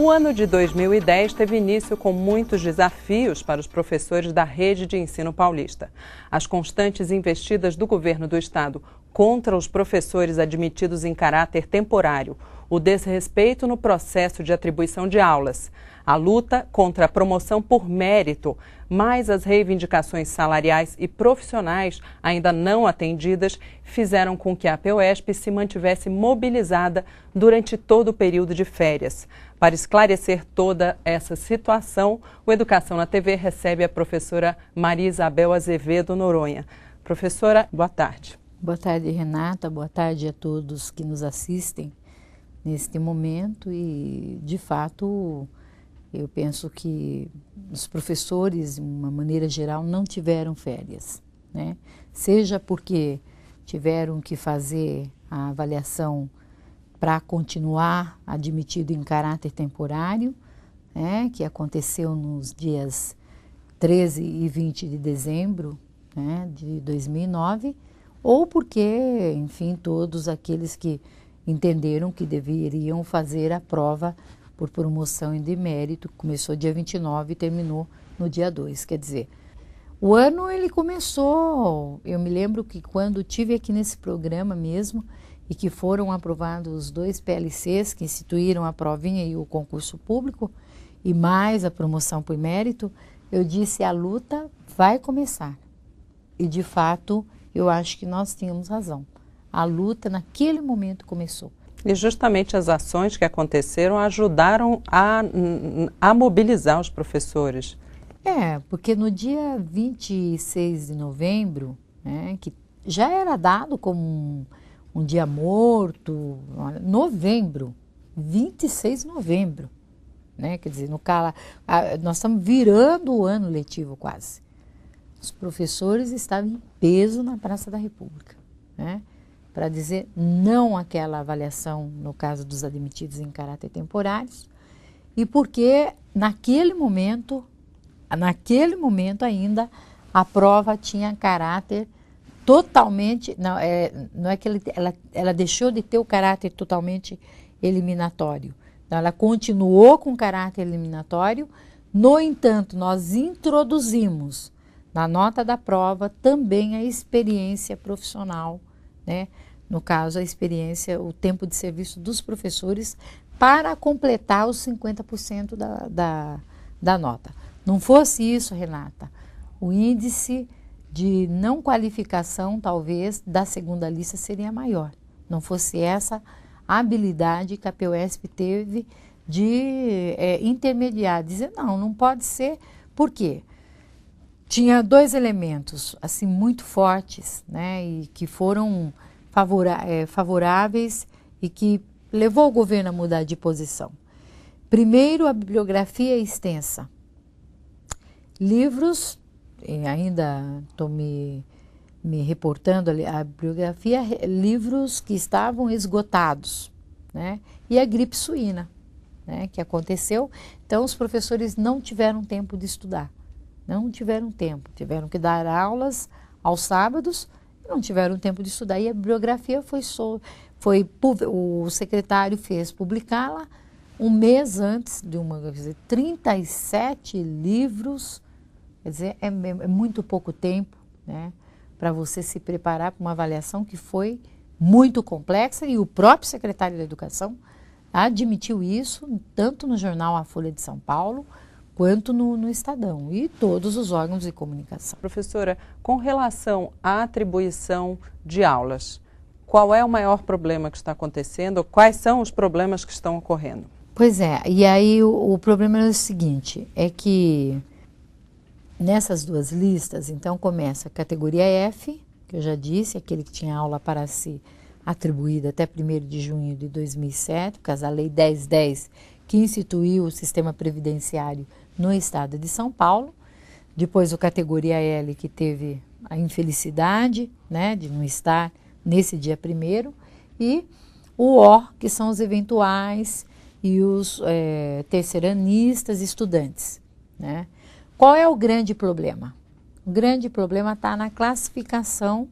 O ano de 2010 teve início com muitos desafios para os professores da rede de ensino paulista. As constantes investidas do governo do estado contra os professores admitidos em caráter temporário, o desrespeito no processo de atribuição de aulas, a luta contra a promoção por mérito, mais as reivindicações salariais e profissionais ainda não atendidas, fizeram com que a APUESP se mantivesse mobilizada durante todo o período de férias. Para esclarecer toda essa situação, o Educação na TV recebe a professora Maria Isabel Azevedo Noronha. Professora, boa tarde. Boa tarde, Renata. Boa tarde a todos que nos assistem neste momento e, de fato, eu penso que os professores, de uma maneira geral, não tiveram férias, né? Seja porque tiveram que fazer a avaliação para continuar admitido em caráter temporário, né, que aconteceu nos dias 13 e 20 de dezembro, né, de 2009, ou porque, enfim, todos aqueles que entenderam que deveriam fazer a prova por promoção de mérito, começou dia 29 e terminou no dia 2, quer dizer, o ano ele começou, eu me lembro que quando tive aqui nesse programa mesmo, e que foram aprovados os 2 PLCs que instituíram a provinha e o concurso público, e mais a promoção por mérito, eu disse, a luta vai começar. E de fato, eu acho que nós tínhamos razão. A luta naquele momento começou. E justamente as ações que aconteceram ajudaram a mobilizar os professores. Porque no dia 26 de novembro, né, que já era dado como um dia morto, novembro, 26 de novembro, né, quer dizer, nós estamos virando o ano letivo quase. Os professores estavam em peso na Praça da República, né, para dizer não àquela avaliação, no caso dos admitidos em caráter temporários, e porque naquele momento ainda a prova tinha caráter totalmente, não é que ela deixou de ter o caráter totalmente eliminatório, então, ela continuou com caráter eliminatório, no entanto, nós introduzimos na nota da prova também a experiência profissional, né? No caso, a experiência, o tempo de serviço dos professores para completar os 50% da nota. Não fosse isso, Renata, o índice de não qualificação, talvez, da segunda lista seria maior. Não fosse essa a habilidade que a APUESP teve de intermediar, dizer não pode ser, por quê? Tinha 2 elementos, assim, muito fortes, né, e que foram favoráveis e que levou o governo a mudar de posição. Primeiro, a bibliografia extensa. Livros, ainda estou me reportando a bibliografia, livros que estavam esgotados, né, e a gripe suína, né, que aconteceu. Então, os professores não tiveram tempo de estudar. Não tiveram tempo, tiveram que dar aulas aos sábados, não tiveram tempo de estudar. E a bibliografia o secretário fez publicá-la um mês antes de quer dizer, 37 livros, quer dizer, é muito pouco tempo, né, para você se preparar para uma avaliação que foi muito complexa, e o próprio secretário da Educação admitiu isso, tanto no jornal A Folha de São Paulo, quanto no Estadão e todos os órgãos de comunicação. Professora, com relação à atribuição de aulas, qual é o maior problema que está acontecendo? Quais são os problemas que estão ocorrendo? Pois é, e aí o problema é o seguinte, é que nessas 2 listas, então começa a categoria F, que eu já disse, aquele que tinha aula para ser atribuída até 1º de junho de 2007, por causa da Lei 1010, que instituiu o sistema previdenciário no estado de São Paulo. Depois o categoria L, que teve a infelicidade, né, de não estar nesse dia 1º, e o O, que são os eventuais e os terceiranistas estudantes, né. Qual é o grande problema? O grande problema está na classificação,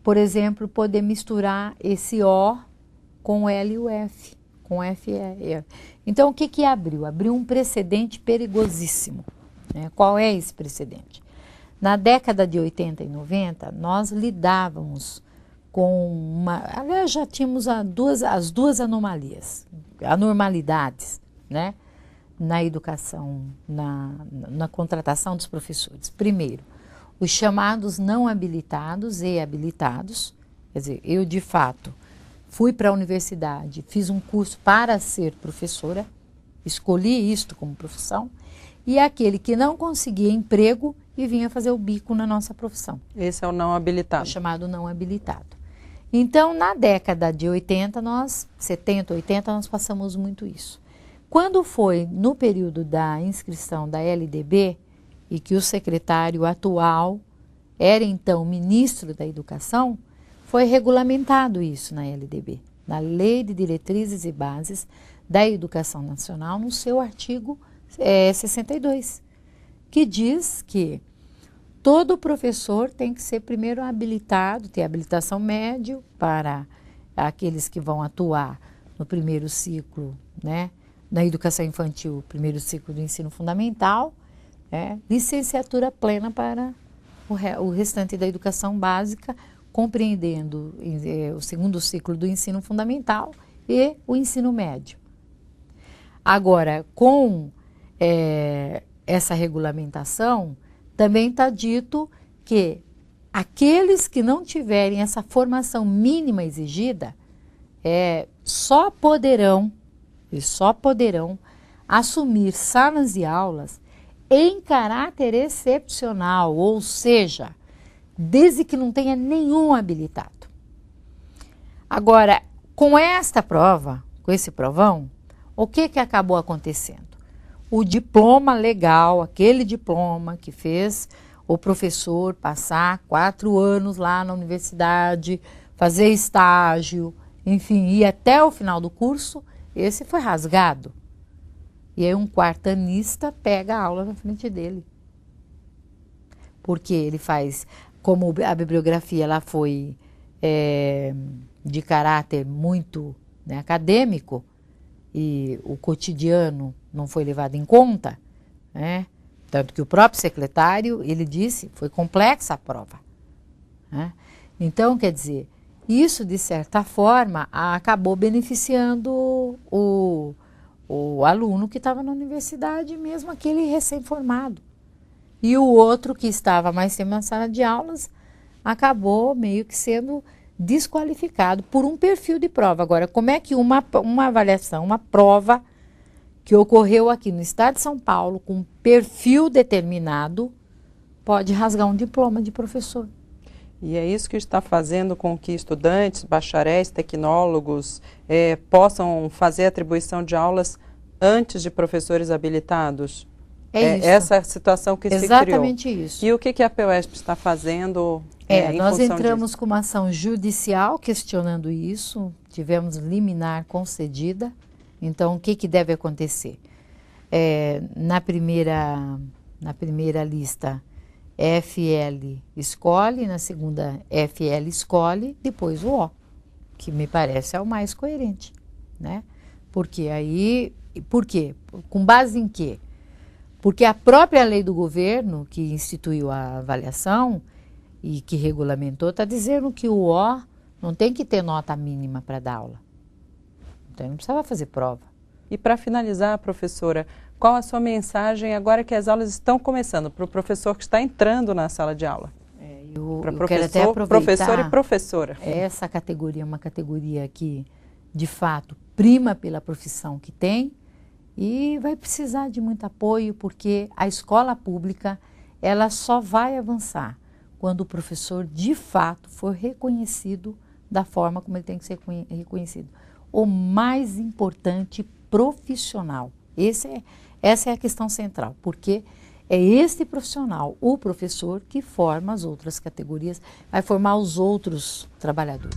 por exemplo, poder misturar esse O com o L e o F. com FE. Então, o que que abriu? Abriu um precedente perigosíssimo, né? Qual é esse precedente? Na década de 80 e 90, nós lidávamos com uma... Aliás, já tínhamos as duas anormalidades, né? Na educação, na contratação dos professores. Primeiro, os chamados não habilitados e habilitados, quer dizer, eu de fato fui para a universidade, fiz um curso para ser professora, escolhi isto como profissão, e aquele que não conseguia emprego e vinha fazer o bico na nossa profissão. Esse é o não habilitado. O chamado não habilitado. Então, na década de 80, 70, 80, nós passamos muito isso. Quando foi no período da inscrição da LDB, e que o secretário atual era então ministro da Educação, foi regulamentado isso na LDB, na Lei de Diretrizes e Bases da Educação Nacional, no seu artigo 62, que diz que todo professor tem que ser primeiro habilitado, ter habilitação médio para aqueles que vão atuar no primeiro ciclo, né, na educação infantil, primeiro ciclo do ensino fundamental, licenciatura plena para o restante da educação básica, compreendendo o segundo ciclo do ensino fundamental e o ensino médio. Agora, com essa regulamentação, também está dito que aqueles que não tiverem essa formação mínima exigida só poderão assumir salas de aulas em caráter excepcional, ou seja, desde que não tenha nenhum habilitado. Agora, com esta prova, com esse provão, o que que acabou acontecendo? O diploma legal, aquele diploma que fez o professor passar 4 anos lá na universidade, fazer estágio, enfim, ir até o final do curso, esse foi rasgado. E aí um quartanista pega a aula na frente dele. Porque ele faz, como a bibliografia ela foi de caráter muito, né, acadêmico, e o cotidiano não foi levado em conta, né? Tanto que o próprio secretário, ele disse, foi complexa a prova, né? Então, quer dizer, isso de certa forma acabou beneficiando o aluno que estava na universidade, mesmo aquele recém-formado. E o outro que estava mais tempo na sala de aulas acabou meio que sendo desqualificado por um perfil de prova. Agora, como é que uma avaliação, uma prova que ocorreu aqui no estado de São Paulo, com um perfil determinado, pode rasgar um diploma de professor? E é isso que está fazendo com que estudantes, bacharéis, tecnólogos possam fazer atribuição de aulas antes de professores habilitados? É isso. Essa situação que se criou. Exatamente isso. E o que a PUESP está fazendo nós entramos com uma ação judicial questionando isso, tivemos liminar concedida. Então, o que deve acontecer? Na primeira lista, FL escolhe, na segunda FL escolhe, depois o O, que me parece é o mais coerente, né? Porque aí, por quê? Com base em quê? Porque a própria lei do governo, que instituiu a avaliação e que regulamentou, está dizendo que o O não tem que ter nota mínima para dar aula. Então, não precisava fazer prova. E para finalizar, professora, qual a sua mensagem agora que as aulas estão começando, para o professor que está entrando na sala de aula? Para professor e professora. Essa categoria é uma categoria que, de fato, prima pela profissão que tem e vai precisar de muito apoio, porque a escola pública ela só vai avançar quando o professor, de fato, for reconhecido da forma como ele tem que ser reconhecido. O mais importante, profissional. Essa é a questão central, porque é este profissional, o professor, que forma as outras categorias, vai formar os outros trabalhadores.